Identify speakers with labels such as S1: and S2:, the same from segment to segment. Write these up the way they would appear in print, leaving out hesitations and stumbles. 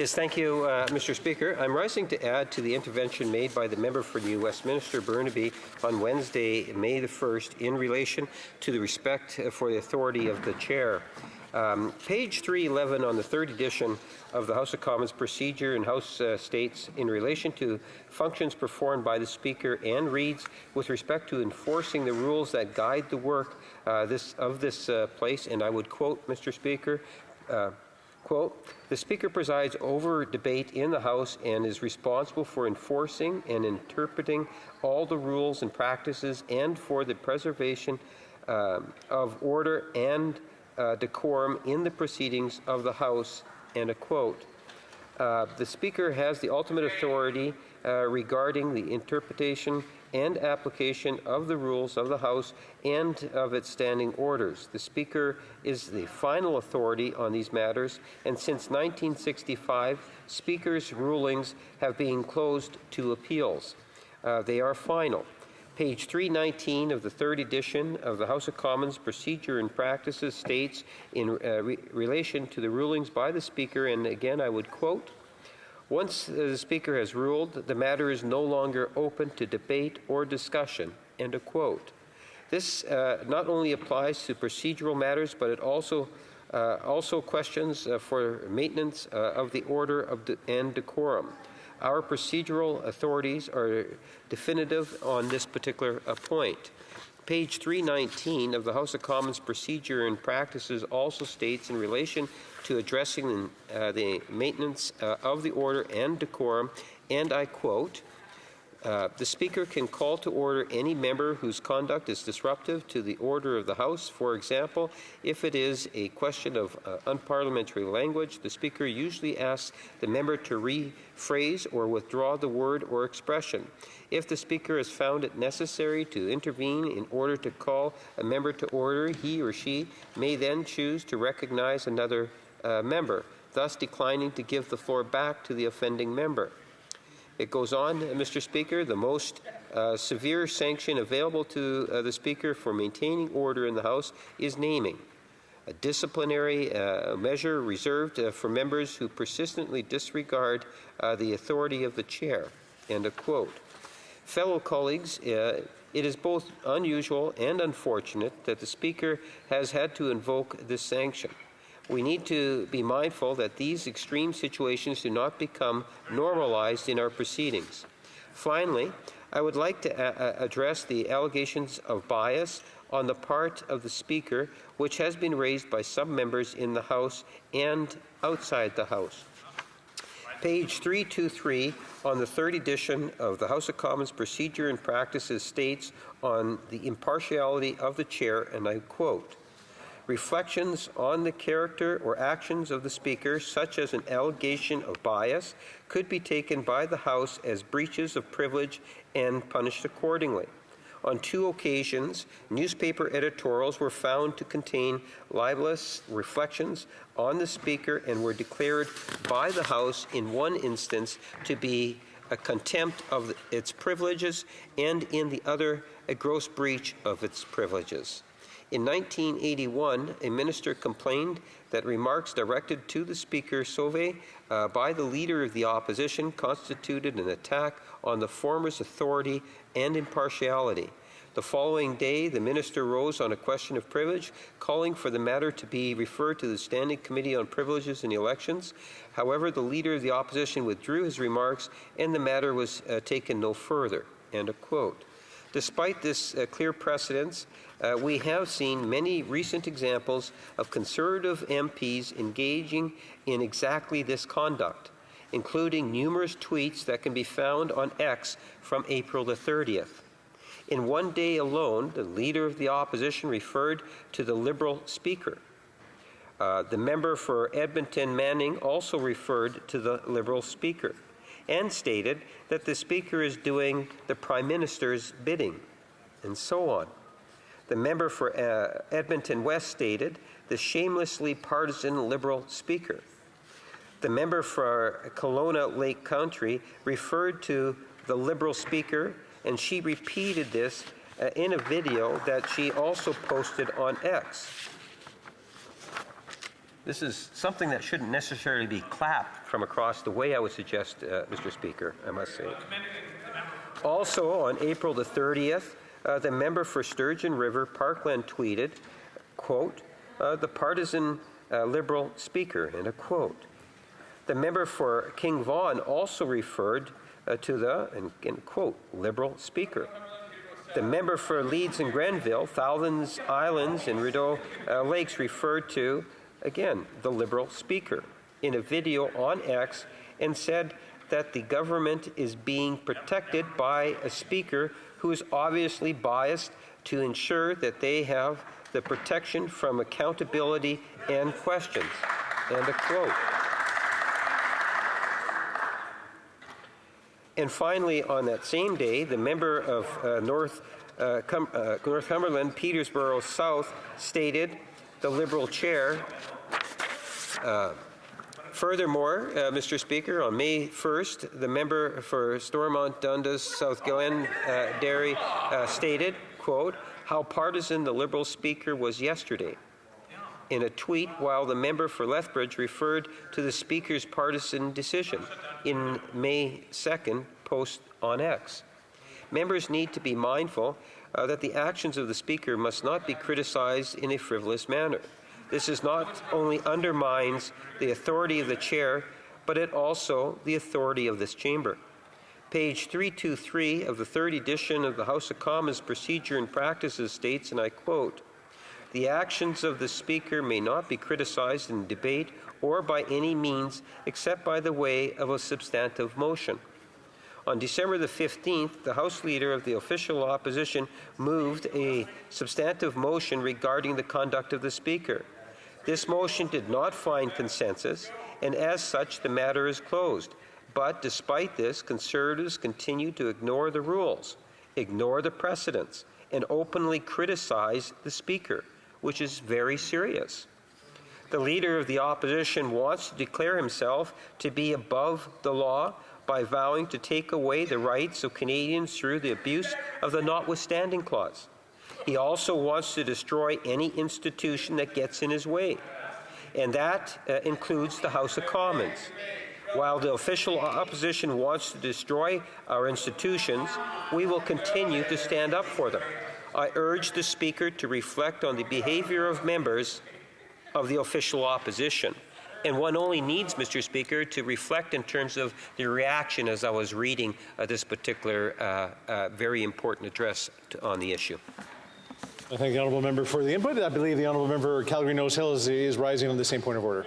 S1: Yes, thank you, Mr. Speaker. I'm rising to add to the intervention made by the member for New Westminster Burnaby on Wednesday, May the 1st, in relation to the respect for the authority of the chair. Page 311 on the third edition of the House of Commons procedure and House states in relation to functions performed by the Speaker and reads with respect to enforcing the rules that guide the work of this place, and I would quote, Mr. Speaker, quote, "The Speaker presides over debate in the House and is responsible for enforcing and interpreting all the rules and practices and for the preservation of order and decorum in the proceedings of the House," end of quote. The Speaker has the ultimate authority regarding the interpretation and application of the rules of the House and of its standing orders. The Speaker is the final authority on these matters, and since 1965, Speaker's rulings have been closed to appeals. They are final. Page 319 of the third edition of the House of Commons Procedure and Practices states in relation to the rulings by the Speaker, and again I would quote, "Once the Speaker has ruled, the matter is no longer open to debate or discussion," end of quote. This not only applies to procedural matters, but it also questions for maintenance of the order and decorum. Our procedural authorities are definitive on this particular point. Page 319 of the House of Commons Procedure and Practices also states in relation to addressing the maintenance of the order and decorum, and I quote, "The Speaker can call to order any member whose conduct is disruptive to the order of the House. For example, if it is a question of unparliamentary language, the Speaker usually asks the member to rephrase or withdraw the word or expression. If the Speaker has found it necessary to intervene in order to call a member to order, he or she may then choose to recognize another member, thus declining to give the floor back to the offending member." It goes on, Mr. Speaker, "The most severe sanction available to the Speaker for maintaining order in the House is naming. A disciplinary measure reserved for members who persistently disregard the authority of the chair," end of quote. Fellow colleagues, it is both unusual and unfortunate that the Speaker has had to invoke this sanction. We need to be mindful that these extreme situations do not become normalized in our proceedings. Finally, I would like to address the allegations of bias on the part of the Speaker, which has been raised by some members in the House and outside the House. Page 323 on the third edition of the House of Commons Procedure and Practices states on the impartiality of the chair, and I quote, "Reflections on the character or actions of the Speaker, such as an allegation of bias, could be taken by the House as breaches of privilege and punished accordingly. On 2 occasions, newspaper editorials were found to contain libelous reflections on the Speaker and were declared by the House in one instance to be a contempt of its privileges and in the other a gross breach of its privileges. In 1981, a minister complained that remarks directed to the Speaker Sauvé by the Leader of the Opposition constituted an attack on the former's authority and impartiality. The following day, the minister rose on a question of privilege, calling for the matter to be referred to the Standing Committee on Privileges and Elections. However, the Leader of the Opposition withdrew his remarks and the matter was taken no further." End of quote. Despite this clear precedence, we have seen many recent examples of Conservative MPs engaging in exactly this conduct, including numerous tweets that can be found on X from April the 30th. In one day alone, the Leader of the Opposition referred to the Liberal Speaker. The member for Edmonton Manning also referred to the Liberal Speaker and stated that the Speaker is doing the Prime Minister's bidding, and so on. The member for Edmonton West stated the shamelessly partisan Liberal Speaker. The member for Kelowna Lake Country referred to the Liberal Speaker, and she repeated this in a video that she also posted on X. This is something that shouldn't necessarily be clapped from across the way, I would suggest, Mr. Speaker, I must say. Also, on April the 30th, the member for Sturgeon River, Parkland, tweeted, quote, the partisan Liberal Speaker, end of quote. The member for King Vaughan also referred to the, and quote, Liberal Speaker. The member for Leeds and Grenville, Thousands Islands and Rideau Lakes referred to, again, the Liberal Speaker in a video on X and said that the government is being protected by a speaker who is obviously biased to ensure that they have the protection from accountability and questions. End of quote. And finally, on that same day, the member of Northumberland, Peterborough South, stated, the Liberal chair, furthermore, Mr. Speaker, on May 1st, the member for Stormont Dundas, South Glengarry, stated, quote, how partisan the Liberal Speaker was yesterday. In a tweet, while the member for Lethbridge referred to the Speaker's partisan decision in May 2nd post on X. Members need to be mindful that the actions of the Speaker must not be criticized in a frivolous manner. This is not only undermines the authority of the chair, but it also the authority of this chamber. Page 323 of the third edition of the House of Commons Procedure and Practices states, and I quote, the actions of the Speaker may not be criticized in debate or by any means except by the way of a substantive motion. On December the 15th, the House Leader of the official opposition moved a substantive motion regarding the conduct of the Speaker. This motion did not find consensus, and as such, the matter is closed. But despite this, Conservatives continue to ignore the rules, ignore the precedents, and openly criticize the Speaker, which is very serious. The Leader of the Opposition wants to declare himself to be above the law by vowing to take away the rights of Canadians through the abuse of the Notwithstanding Clause. He also wants to destroy any institution that gets in his way, and that includes the House of Commons. While the official opposition wants to destroy our institutions, we will continue to stand up for them. I urge the Speaker to reflect on the behavior of members of the official opposition. And one only needs, Mr. Speaker, to reflect in terms of the reaction as I was reading this particular very important address on the issue.
S2: I thank the honourable member for the input. I believe the honourable member Calgary Nose Hill is rising on the same point of order.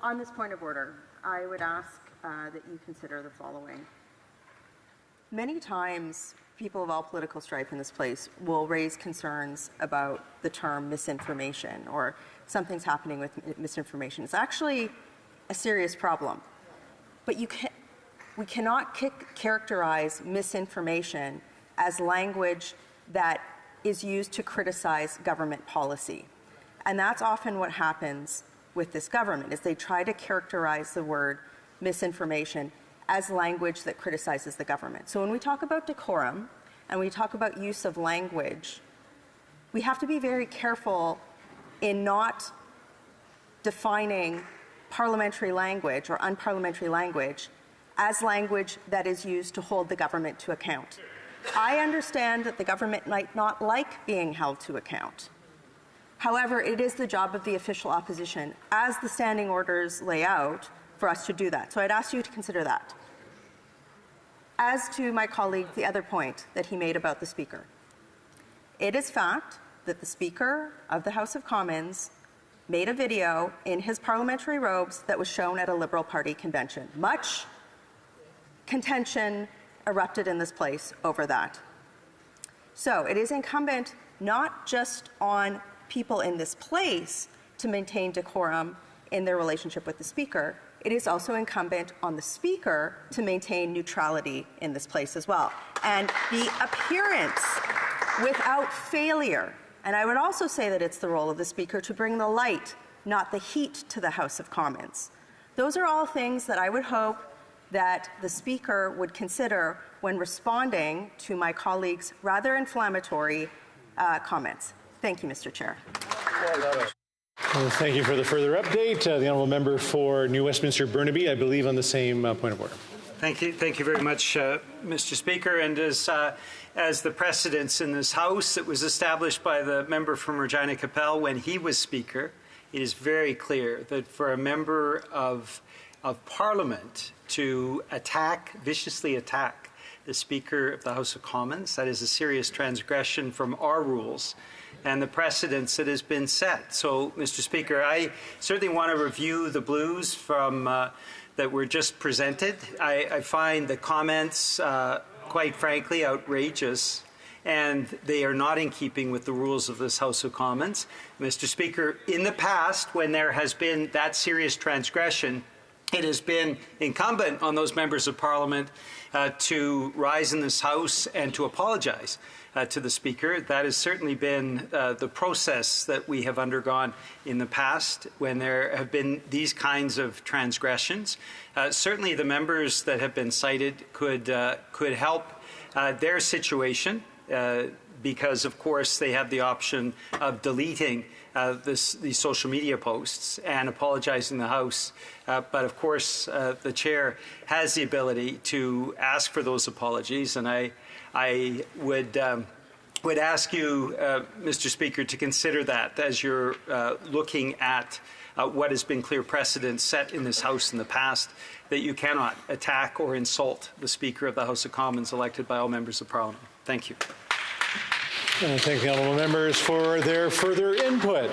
S3: On this point of order, I would ask that you consider the following. Many times, people of all political stripe in this place will raise concerns about the term misinformation or something's happening with misinformation. It's actually a serious problem. But we cannot characterize misinformation as language that is used to criticize government policy. And that's often what happens with this government, is they try to characterize the word misinformation as language that criticizes the government. So when we talk about decorum and we talk about use of language, we have to be very careful in not defining parliamentary language or unparliamentary language as language that is used to hold the government to account. I understand that the government might not like being held to account. However, it is the job of the official opposition, as the standing orders lay out, for us to do that. So I'd ask you to consider that. As to my colleague, the other point that he made about the Speaker, it is fact that the Speaker of the House of Commons made a video in his parliamentary robes that was shown at a Liberal Party convention. Much contention erupted in this place over that. So it is incumbent not just on people in this place to maintain decorum in their relationship with the Speaker, it is also incumbent on the Speaker to maintain neutrality in this place as well. And the appearance without failure, and I would also say that it's the role of the Speaker to bring the light, not the heat, to the House of Commons. Those are all things that I would hope that the Speaker would consider when responding to my colleague's rather inflammatory comments. Thank you, Mr. Chair.
S2: Well, thank you for the further update. The honourable member for New Westminster Burnaby, I believe on the same point of order.
S4: Thank you very much, Mr. Speaker. And as the precedence in this House that was established by the member from Regina Capel when he was Speaker, it is very clear that for a member of Parliament to viciously attack the Speaker of the House of Commons, that is a serious transgression from our rules and the precedents that has been set. So, Mr. Speaker, I certainly want to review the blues from that were just presented. I find the comments, quite frankly, outrageous, and they are not in keeping with the rules of this House of Commons. Mr. Speaker, in the past, when there has been that serious transgression, it has been incumbent on those members of Parliament to rise in this House and to apologize to the Speaker. That has certainly been the process that we have undergone in the past when there have been these kinds of transgressions. Certainly the members that have been cited could help their situation because, of course, they have the option of deleting these social media posts and apologizing to the House. But, of course, the Chair has the ability to ask for those apologies, and I would ask you, Mr. Speaker, to consider that as you're looking at what has been clear precedent set in this House in the past, that you cannot attack or insult the Speaker of the House of Commons elected by all members of Parliament. Thank you.
S2: And I thank the honourable members for their further input.